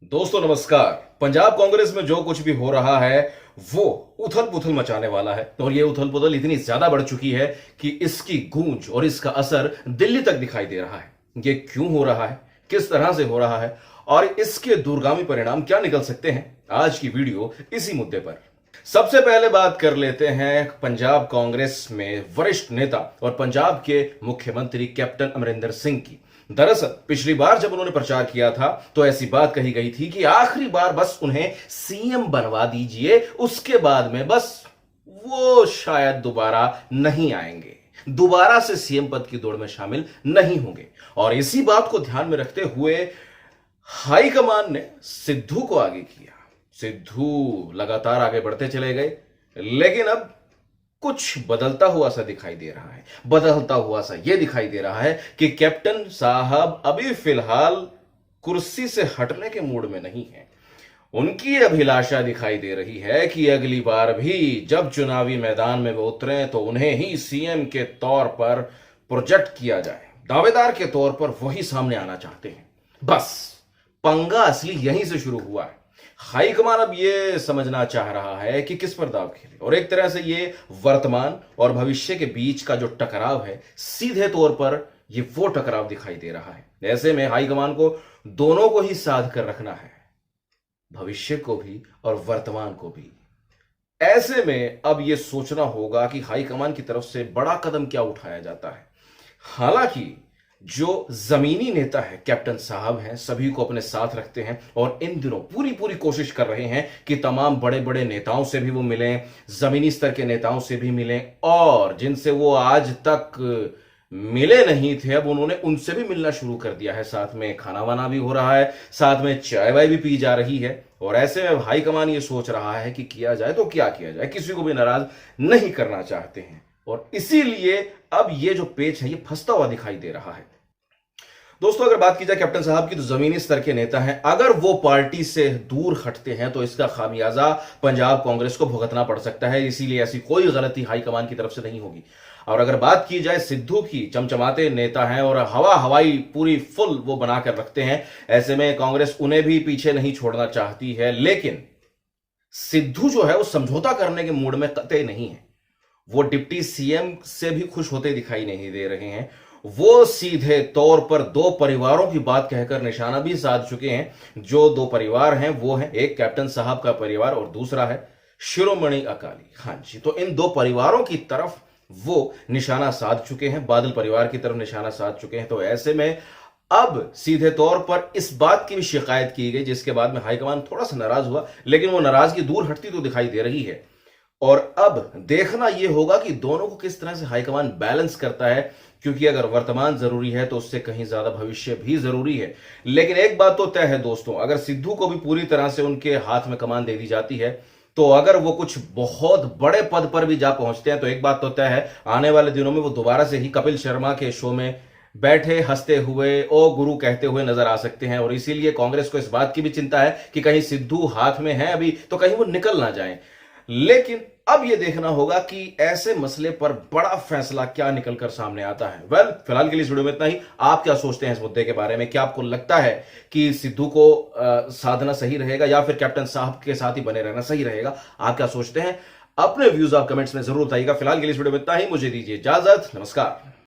दोस्तों नमस्कार। पंजाब कांग्रेस में जो कुछ भी हो रहा है वो उथल पुथल मचाने वाला है और ये उथल पुथल इतनी ज्यादा बढ़ चुकी है कि इसकी गूंज और इसका असर दिल्ली तक दिखाई दे रहा है। ये क्यों हो रहा है, किस तरह से हो रहा है और इसके दूरगामी परिणाम क्या निकल सकते हैं, आज की वीडियो इसी मुद्दे पर। सबसे पहले बात कर लेते हैं पंजाब कांग्रेस में वरिष्ठ नेता और पंजाब के मुख्यमंत्री कैप्टन अमरिंदर सिंह की। दरअसल पिछली बार जब उन्होंने प्रचार किया था तो ऐसी बात कही गई थी कि आखिरी बार बस उन्हें सीएम बनवा दीजिए, उसके बाद में बस वो शायद दोबारा नहीं आएंगे, दोबारा से सीएम पद की दौड़ में शामिल नहीं होंगे। और इसी बात को ध्यान में रखते हुए हाईकमान ने सिद्धू को आगे किया। सिद्धू लगातार आगे बढ़ते चले गए, लेकिन अब कुछ बदलता हुआ सा दिखाई दे रहा है। बदलता हुआ सा यह दिखाई दे रहा है कि कैप्टन साहब अभी फिलहाल कुर्सी से हटने के मूड में नहीं है। उनकी अभिलाषा दिखाई दे रही है कि अगली बार भी जब चुनावी मैदान में वो उतरे तो उन्हें ही सीएम के तौर पर प्रोजेक्ट किया जाए। दावेदार के तौर पर वही सामने आना चाहते हैं। बस पंगा असली यहीं से शुरू हुआ है। हाईकमान अब यह समझना चाह रहा है कि किस पर दांव खेले और एक तरह से ये वर्तमान और भविष्य के बीच का जो टकराव है, सीधे तौर पर ये वो टकराव दिखाई दे रहा है। ऐसे में हाईकमान को दोनों को ही साध कर रखना है, भविष्य को भी और वर्तमान को भी। ऐसे में अब यह सोचना होगा कि हाईकमान की तरफ से बड़ा कदम क्या उठाया जाता है। हालांकि जो जमीनी नेता है कैप्टन साहब हैं, सभी को अपने साथ रखते हैं और इन दिनों पूरी कोशिश कर रहे हैं कि तमाम बड़े बड़े नेताओं से भी वो मिलें, जमीनी स्तर के नेताओं से भी मिलें और जिनसे वो आज तक मिले नहीं थे अब उन्होंने उनसे भी मिलना शुरू कर दिया है। साथ में खाना वाना भी हो रहा है, साथ में चाय वाय भी पी जा रही है। और ऐसे में हाईकमान ये सोच रहा है कि किया जाए तो क्या किया जाए, किसी को भी नाराज नहीं करना चाहते हैं और इसीलिए अब ये जो पेच है ये फंसता हुआ दिखाई दे रहा है। दोस्तों अगर बात की जाए कैप्टन साहब की, तो जमीनी स्तर के नेता हैं, अगर वो पार्टी से दूर हटते हैं तो इसका खामियाजा पंजाब कांग्रेस को भुगतना पड़ सकता है। इसीलिए ऐसी कोई गलती हाईकमान की तरफ से नहीं होगी। और अगर बात की जाए सिद्धू की, चमचमाते नेता हैं और हवाई पूरी फुल वो बनाकर रखते हैं। ऐसे में कांग्रेस उन्हें भी पीछे नहीं छोड़ना चाहती है, लेकिन सिद्धू जो है वो समझौता करने के मूड में कतई नहीं है। वो डिप्टी सीएम से भी खुश होते दिखाई नहीं दे रहे हैं। वो सीधे तौर पर दो परिवारों की बात कहकर निशाना भी साध चुके हैं। जो दो परिवार हैं वो हैं, एक कैप्टन साहब का परिवार और दूसरा है शिरोमणि अकाली। हाँ जी, तो इन दो परिवारों की तरफ वो निशाना साध चुके हैं, बादल परिवार की तरफ निशाना साध चुके हैं। तो ऐसे में अब सीधे तौर पर इस बात की भी शिकायत की गई, जिसके बाद में हाईकमान थोड़ा सा नाराज हुआ, लेकिन वो नाराजगी दूर हटती तो दिखाई दे रही है। और अब देखना यह होगा कि दोनों को किस तरह से हाईकमान बैलेंस करता है, क्योंकि अगर वर्तमान जरूरी है तो उससे कहीं ज्यादा भविष्य भी जरूरी है। लेकिन एक बात तो तय है दोस्तों, अगर सिद्धू को भी पूरी तरह से उनके हाथ में कमान दे दी जाती है तो अगर वो कुछ बहुत बड़े पद पर भी जा पहुंचते हैं तो एक बात तो तय है, आने वाले दिनों में वो दोबारा से ही कपिल शर्मा के शो में बैठे हंसते हुए ओ गुरु कहते हुए नजर आ सकते हैं। और इसीलिए कांग्रेस को इस बात की भी चिंता है कि कहीं सिद्धू हाथ में है अभी तो कहीं वो निकल ना जाए। लेकिन अब यह देखना होगा कि ऐसे मसले पर बड़ा फैसला क्या निकलकर सामने आता है। फिलहाल के लिए इस वीडियो में इतना ही। आप क्या सोचते हैं इस मुद्दे के बारे में? क्या आपको लगता है कि सिद्धू को साधना सही रहेगा या फिर कैप्टन साहब के साथ ही बने रहना सही रहेगा? आप क्या सोचते हैं? अपने व्यूज आप कमेंट्स में जरूर बताइएगा। फिलहाल के लिए इस वीडियो में इतना ही। मुझे दीजिए इजाजत। नमस्कार।